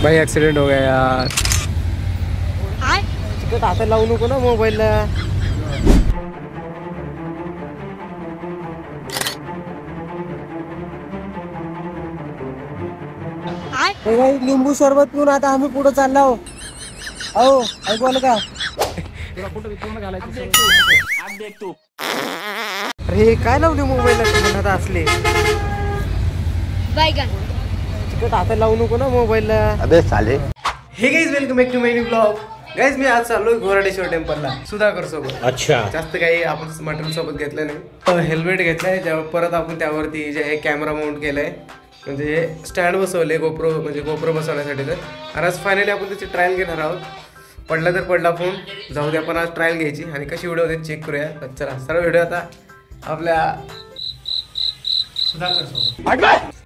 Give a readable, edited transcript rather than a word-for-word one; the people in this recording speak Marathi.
भाई एक्सीडेंट हो गया यार। चिकट हाथ लावू नको ना मोबाईलला। लिंबू सरबत पिऊन आता आम्ही पुढे चाललो आहो। ऐकू आलं का? अरे काय लावले मोबाईलला आता असले चिकट हात लावू नको ना मोबाईलला। अबे साले। हे guys welcome back to my new blog. Guys मी आज चाललोय घोराडेश्वर टेम्पलला सुधाकर सोबत। अच्छा, जास्त काही आपण मटेरियल सोबत घेतलं नाही। हेल्मेट घेतलंय, परत आपण त्यावरती जे कॅमेरा माउंट केलंय, म्हणजे स्टँड बसवले गोप्रो, म्हणजे गोप्रो बसवण्यासाठी। तर आज फायनली आपण त्याची ट्रायल घेणार आहोत। पडला तर पडला फोन, जाऊ दे, आपण आज ट्रायल घ्यायची आणि कशी व्हिडिओ होते चेक करूया। तर चला सर्व व्हिडिओ आता आपल्या सुधाकर सोबत।